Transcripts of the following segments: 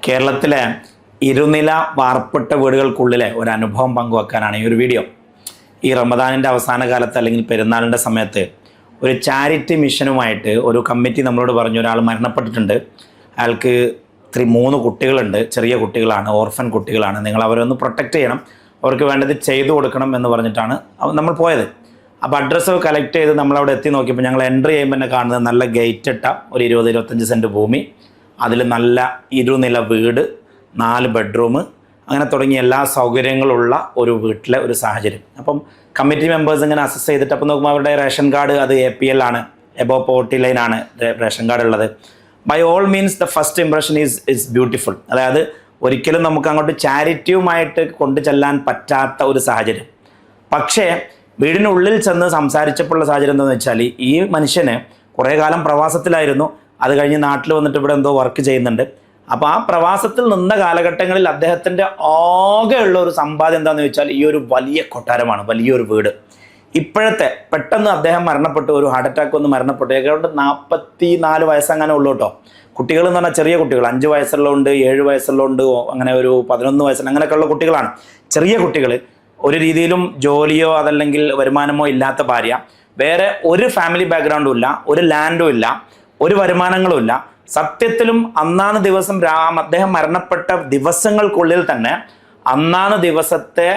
കേരളത്തിലെ ഇരുനില വാർപ്പിട്ട വീടുകൾക്കുള്ളിലെ ഒരു അനുഭവം പങ്കുവെക്കാനാണ് ഈ ഒരു വീഡിയോ. ഈ റമദാനിൻ്റെ അവസാന കാലത്ത് അല്ലെങ്കിൽ പെരുന്നാളിൻ്റെ സമയത്ത് ഒരു ചാരിറ്റി മിഷനുമായിട്ട് ഒരു കമ്മിറ്റി നമ്മളോട് പറഞ്ഞു, ഒരാൾ മരണപ്പെട്ടിട്ടുണ്ട്, അയാൾക്ക് 3 കുട്ടികളുണ്ട്, ചെറിയ കുട്ടികളാണ്, ഓർഫൻ കുട്ടികളാണ്, നിങ്ങൾ അവരെ ഒന്ന് പ്രൊട്ടക്റ്റ് ചെയ്യണം, അവർക്ക് വേണ്ടത് ചെയ്തു കൊടുക്കണം എന്ന് പറഞ്ഞിട്ടാണ് നമ്മൾ പോയത്. അപ്പോൾ അഡ്രസ്സ് കളക്ട് ചെയ്ത് നമ്മളവിടെ എത്തി നോക്കിയപ്പോൾ ഞങ്ങൾ എൻട്രി ചെയ്യുമ്പോൾ തന്നെ കാണുന്നത് നല്ല ഗേറ്റ് ഇട്ട ഒരു 20-25 സെൻറ്റ് ഭൂമി, അതിൽ നല്ല ഇരുനില വീട്, 4 ബെഡ്റൂം, അങ്ങനെ തുടങ്ങിയ എല്ലാ സൗകര്യങ്ങളുള്ള ഒരു വീട്ടിലെ ഒരു സാഹചര്യം. അപ്പം കമ്മിറ്റി മെമ്പേഴ്സ് ഇങ്ങനെ അസസ് ചെയ്തിട്ട് അപ്പോൾ നോക്കുമ്പോൾ അവരുടെ റേഷൻ കാർഡ് അത് APL ആണ്, എബോ പോവർട്ടി ലൈനാണ് റേഷൻ കാർഡ് ഉള്ളത്. By all means the first impression is beautiful. അതായത് ഒരിക്കലും നമുക്ക് അങ്ങോട്ട് ചാരിറ്റിയുമായിട്ട് കൊണ്ടു ചെല്ലാൻ പറ്റാത്ത ഒരു സാഹചര്യം. പക്ഷേ വീടിനുള്ളിൽ ചെന്ന് സംസാരിച്ചപ്പോഴുള്ള സാഹചര്യം എന്താണെന്ന് വെച്ചാൽ, ഈ മനുഷ്യന് കുറേ കാലം പ്രവാസത്തിലായിരുന്നു, അത് കഴിഞ്ഞ് നാട്ടിൽ വന്നിട്ട് ഇവിടെ എന്തോ വർക്ക് ചെയ്യുന്നുണ്ട്. അപ്പോൾ ആ പ്രവാസത്തിൽ നിന്ന കാലഘട്ടങ്ങളിൽ അദ്ദേഹത്തിൻ്റെ ആകെയുള്ള ഒരു സമ്പാദ്യം എന്താണെന്ന് വെച്ചാൽ ഈ ഒരു വലിയ കൊട്ടാരമാണ്, വലിയൊരു വീട്. ഇപ്പോഴത്തെ പെട്ടെന്ന് അദ്ദേഹം മരണപ്പെട്ടു, ഒരു ഹാർട്ട് അറ്റാക്ക് വന്ന് മരണപ്പെട്ടു. ഏകദേശം 44 വയസ്സങ്ങനെ ഉള്ളൂ കേട്ടോ. കുട്ടികൾ എന്ന് പറഞ്ഞാൽ ചെറിയ കുട്ടികൾ, 5 വയസ്സുള്ളതുണ്ട്, 7 വയസ്സുള്ളതുണ്ട്, അങ്ങനെ ഒരു 11 വയസ്സുള്ള അങ്ങനെയൊക്കെയുള്ള കുട്ടികളാണ്, ചെറിയ കുട്ടികൾ. ഒരു രീതിയിലും ജോലിയോ അതല്ലെങ്കിൽ വരുമാനമോ ഇല്ലാത്ത ഭാര്യ, വേറെ ഒരു ഫാമിലി ബാക്ക്ഗ്രൗണ്ടും ഇല്ല, ഒരു ലാൻഡും ഇല്ല, ഒരു വരുമാനങ്ങളും ഇല്ല. സത്യത്തിലും അന്നാണ് ദിവസം അദ്ദേഹം മരണപ്പെട്ട ദിവസങ്ങൾക്കുള്ളിൽ തന്നെ അന്നാണ് ദിവസത്തെ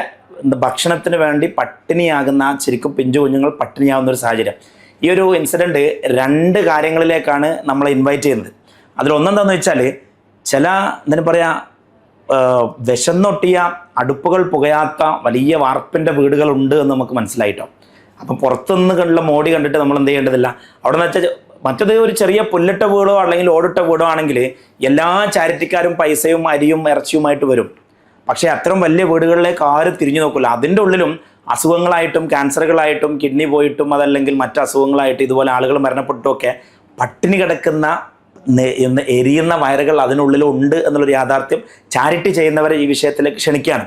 ഭക്ഷണത്തിന് വേണ്ടി പട്ടിണിയാകുന്ന, ശരിക്കും പിഞ്ചു കുഞ്ഞുങ്ങൾ പട്ടിണിയാകുന്ന ഒരു സാഹചര്യം. ഈ ഒരു ഇൻസിഡൻറ്റ് 2 കാര്യങ്ങളിലേക്കാണ് നമ്മളെ ഇൻവൈറ്റ് ചെയ്യുന്നത്. അതിലൊന്നെന്താണെന്ന് വെച്ചാൽ, ചില എന്തിനു പറയുക, വിശന്നൊട്ടിയ അടുപ്പുകൾ പുകയാത്ത വലിയ വാർപ്പിൻ്റെ വീടുകളുണ്ട് എന്ന് നമുക്ക് മനസ്സിലായിട്ടോ. അപ്പം പുറത്തുനിന്ന് കണ്ടുള്ള മോടി കണ്ടിട്ട് നമ്മൾ എന്ത് ചെയ്യേണ്ടതില്ല. അവിടെ നിന്ന് വെച്ചാൽ മറ്റത് ഒരു ചെറിയ പുല്ലിട്ട വീടോ അല്ലെങ്കിൽ ഓടിട്ട വീടോ ആണെങ്കിൽ എല്ലാ ചാരിറ്റിക്കാരും പൈസയും അരിയും ഇറച്ചിയുമായിട്ട് വരും. പക്ഷേ അത്തരം വലിയ വീടുകളിലേക്ക് ആരും തിരിഞ്ഞു നോക്കില്ല. അതിൻ്റെ ഉള്ളിലും അസുഖങ്ങളായിട്ടും ക്യാൻസറുകളായിട്ടും കിഡ്നി പോയിട്ടും അതല്ലെങ്കിൽ മറ്റ് അസുഖങ്ങളായിട്ട് ഇതുപോലെ ആളുകൾ മരണപ്പെട്ടുമൊക്കെ പട്ടിണി കിടക്കുന്ന എരിയുന്ന വയറുകൾ അതിനുള്ളിലുണ്ട് എന്നുള്ളൊരു യാഥാർത്ഥ്യം ചാരിറ്റി ചെയ്യുന്നവരെ ഈ വിഷയത്തിലേക്ക് ക്ഷണിക്കുകയാണ്.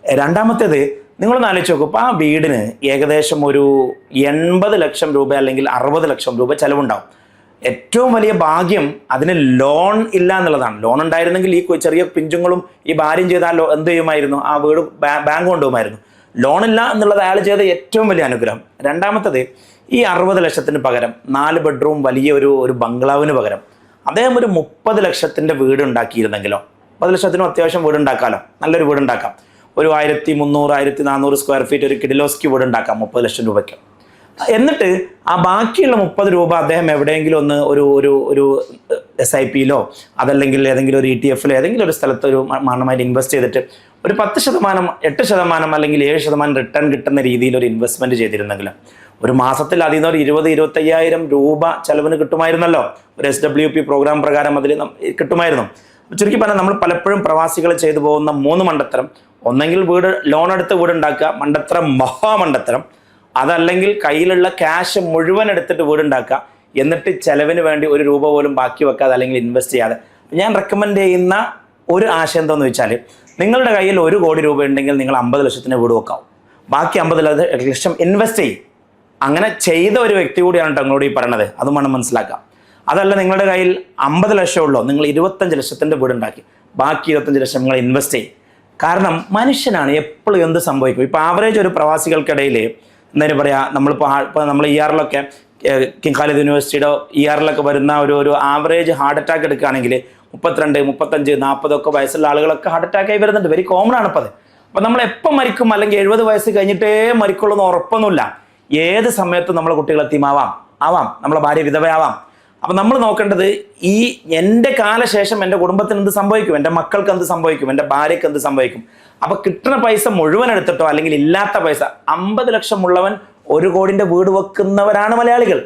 രണ്ടാമത്തേത്, നിങ്ങളൊന്ന് ആലോചിച്ച് നോക്കും, ഇപ്പോൾ ആ വീടിന് ഏകദേശം ഒരു 80 ലക്ഷം രൂപ അല്ലെങ്കിൽ 60 ലക്ഷം രൂപ ചിലവുണ്ടാവും. ഏറ്റവും വലിയ ഭാഗ്യം അതിന് ലോൺ ഇല്ല എന്നുള്ളതാണ്. ലോൺ ഉണ്ടായിരുന്നെങ്കിൽ ഈ ചെറിയ പിഞ്ചുങ്ങളും ഈ ഭാര്യയും ചെയ്താൽ എന്ത് ചെയ്യുമായിരുന്നു, ആ വീട് ബാങ്ക് കൊണ്ടുപോകുമായിരുന്നു. ലോണില്ല എന്നുള്ളത് അയാൾ ചെയ്ത ഏറ്റവും വലിയ അനുഗ്രഹം. രണ്ടാമത്തത്, ഈ 60 ലക്ഷത്തിന് പകരം 4 ബെഡ്റൂം വലിയ ഒരു ബംഗ്ലാവിന് പകരം അദ്ദേഹം ഒരു 30 ലക്ഷത്തിൻ്റെ വീട് ഉണ്ടാക്കിയിരുന്നെങ്കിലോ, 30 ലക്ഷത്തിനും അത്യാവശ്യം വീട് ഉണ്ടാക്കാമല്ലോ, നല്ലൊരു വീട് ഉണ്ടാക്കാം. ഒരു 1300-1400 സ്ക്വയർ ഫീറ്റ് ഒരു കിഡിലോസ്കി വീട് ഉണ്ടാക്കാം 30 ലക്ഷം രൂപയ്ക്ക്. എന്നിട്ട് ആ ബാക്കിയുള്ള 30 രൂപ അദ്ദേഹം എവിടെയെങ്കിലും ഒന്ന് ഒരു SIP-യിലോ അതല്ലെങ്കിൽ ഏതെങ്കിലും ഒരു ETF-ലോ ഏതെങ്കിലും ഒരു സ്ഥലത്ത് ഒരു മാനമായിട്ട് ഇൻവെസ്റ്റ് ചെയ്തിട്ട് ഒരു 10%, 8% അല്ലെങ്കിൽ 7% റിട്ടേൺ കിട്ടുന്ന രീതിയിൽ ഒരു ഇൻവെസ്റ്റ്മെൻറ്റ് ചെയ്തിരുന്നെങ്കിൽ ഒരു മാസത്തിൽ അതിൽ നിന്ന് ഒരു 20-25,000 രൂപ ചിലവിന് കിട്ടുമായിരുന്നല്ലോ. ഒരു SWP പ്രോഗ്രാം പ്രകാരം അതിൽ കിട്ടുമായിരുന്നു. ചുരുക്കി പറഞ്ഞാൽ നമ്മൾ പലപ്പോഴും പ്രവാസികൾ ചെയ്തു പോകുന്ന 3 മണ്ടത്തരം: ഒന്നെങ്കിൽ ലോൺ എടുത്ത് വീടുണ്ടാക്കുക, മണ്ടത്തരം, മഹാമണ്ടത്തരം; അതല്ലെങ്കിൽ കയ്യിലുള്ള ക്യാഷ് മുഴുവൻ എടുത്തിട്ട് വീടുണ്ടാക്കുക, എന്നിട്ട് ചെലവിന് വേണ്ടി 1 രൂപ പോലും ബാക്കി വെക്കാതെ അല്ലെങ്കിൽ ഇൻവെസ്റ്റ് ചെയ്യാതെ. ഞാൻ റെക്കമെൻഡ് ചെയ്യുന്ന ഒരു ആശയം എന്താണെന്ന് വെച്ചാൽ, നിങ്ങളുടെ കയ്യിൽ 1 കോടി രൂപ ഉണ്ടെങ്കിൽ നിങ്ങൾ 50 ലക്ഷത്തിന് വീട് വെക്കാവും, ബാക്കി 50 ലക്ഷം ഇൻവെസ്റ്റ് ചെയ്യും. അങ്ങനെ ചെയ്ത ഒരു വ്യക്തി കൂടിയാണ് നിങ്ങളോട് ഈ പറയണത്, അതും വേണം മനസ്സിലാക്കാം. അതല്ല, നിങ്ങളുടെ കയ്യിൽ 50 ലക്ഷം ഉള്ളൂ, നിങ്ങൾ 25 ലക്ഷത്തിൻ്റെ വീടുണ്ടാക്കി, ബാക്കി 25 ലക്ഷം നിങ്ങൾ ഇൻവെസ്റ്റ് ചെയ്യും. കാരണം മനുഷ്യനാണ്, എപ്പോഴും എന്ത് സംഭവിക്കും. ഇപ്പോൾ ആവറേജ് ഒരു പ്രവാസികൾക്കിടയിൽ എന്തായാലും പറയാം, നമ്മളിപ്പോൾ നമ്മൾ ER-ലൊക്കെ കിങ് ഖാലിദ് യൂണിവേഴ്സിറ്റിയുടെ ER-ലൊക്കെ വരുന്ന ഒരു ആവറേജ് ഹാർട്ട് അറ്റാക്ക് എടുക്കുകയാണെങ്കിൽ 32, 35, 40 ഒക്കെ വയസ്സുള്ള ആളുകളൊക്കെ ഹാർട്ട് അറ്റാക്കായി വരുന്നുണ്ട്. വെരി കോമൺ ആണ് ഇപ്പോൾ അത്. അപ്പോൾ നമ്മൾ എപ്പോൾ മരിക്കും, അല്ലെങ്കിൽ 70 വയസ്സ് കഴിഞ്ഞിട്ടേ മരിക്കുള്ളൂ എന്ന് ഉറപ്പൊന്നുമില്ല. ഏത് സമയത്തും നമ്മളെ കുട്ടികളെത്തിയുമാവാം, നമ്മളെ ഭാര്യ വിധവയാവാം. അപ്പം നമ്മൾ നോക്കേണ്ടത്, ഈ എൻ്റെ കാലശേഷം എൻ്റെ കുടുംബത്തിന് എന്ത് സംഭവിക്കും, എൻ്റെ മക്കൾക്ക് എന്ത് സംഭവിക്കും, എൻ്റെ ഭാര്യയ്ക്ക് എന്ത് സംഭവിക്കും. അപ്പോൾ കിട്ടുന്ന പൈസ മുഴുവൻ എടുത്തിട്ടോ അല്ലെങ്കിൽ ഇല്ലാത്ത പൈസ, 50 ലക്ഷം ഉള്ളവൻ 1 കോടിൻ്റെ വീട് വെക്കുന്നവരാണ് മലയാളികൾ.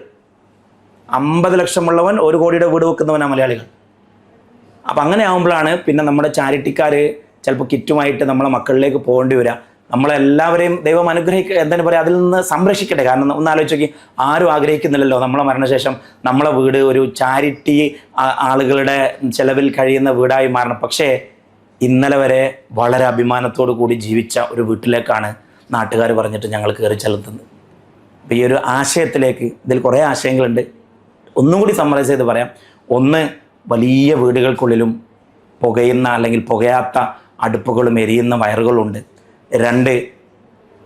50 ലക്ഷമുള്ളവൻ 1 കോടിയുടെ വീട് വെക്കുന്നവനാണ് മലയാളികൾ. അപ്പം അങ്ങനെ ആകുമ്പോഴാണ് പിന്നെ നമ്മുടെ ചാരിറ്റിക്കാർ ചിലപ്പോൾ കിറ്റുമായിട്ട് നമ്മളെ മക്കളിലേക്ക് പോകേണ്ടി വരിക. നമ്മളെല്ലാവരെയും ദൈവം എന്താണ് പറയുക, അതിൽ നിന്ന് സംരക്ഷിക്കട്ടെ. കാരണം ഒന്ന് ആലോചിച്ച് നോക്കി, ആരും ആഗ്രഹിക്കുന്നില്ലല്ലോ നമ്മളെ മരണശേഷം നമ്മളെ വീട് ഒരു ചാരിറ്റി ആളുകളുടെ ചിലവിൽ കഴിയുന്ന വീടായി മാറണം. പക്ഷേ ഇന്നലെ വരെ വളരെ അഭിമാനത്തോടു കൂടി ജീവിച്ച ഒരു വീട്ടിലേക്കാണ് നാട്ടുകാർ പറഞ്ഞിട്ട് ഞങ്ങൾ കയറി ചെലുത്തുന്നത്. അപ്പോൾ ഈ ഒരു ആശയത്തിലേക്ക്, ഇതിൽ കുറേ ആശയങ്ങളുണ്ട്, ഒന്നും കൂടി സമ്മറൈസ് ചെയ്ത് പറയാം. ഒന്ന്, വലിയ വീടുകൾക്കുള്ളിലും പുകയുന്ന അല്ലെങ്കിൽ പുകയാത്ത അടുപ്പുകളും എരിയുന്ന വയറുകളുണ്ട്. 2,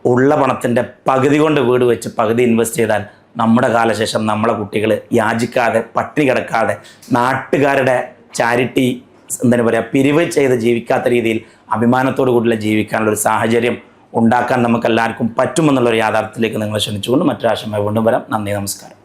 ഉള്ള പണത്തിൻ്റെ പകുതി കൊണ്ട് വീട് വെച്ച് പകുതി ഇൻവെസ്റ്റ് ചെയ്താൽ നമ്മുടെ കാലശേഷം നമ്മളെ കുട്ടികൾ യാചിക്കാതെ പട്ടിണി കിടക്കാതെ നാട്ടുകാരുടെ ചാരിറ്റി എന്താണ് പറയുക പിരിവ് ചെയ്ത് ജീവിക്കാത്ത രീതിയിൽ അഭിമാനത്തോടു കൂടിയുള്ള ജീവിക്കാനുള്ള ഒരു സാഹചര്യം ഉണ്ടാക്കാൻ നമുക്കെല്ലാവർക്കും പറ്റുമെന്നുള്ളൊരു യാഥാർത്ഥ്യത്തിലേക്ക് നിങ്ങളെ ക്ഷണിച്ചുകൊണ്ട് മറ്റൊരാശയമായി വീണ്ടും വരാം. നന്ദി, നമസ്കാരം.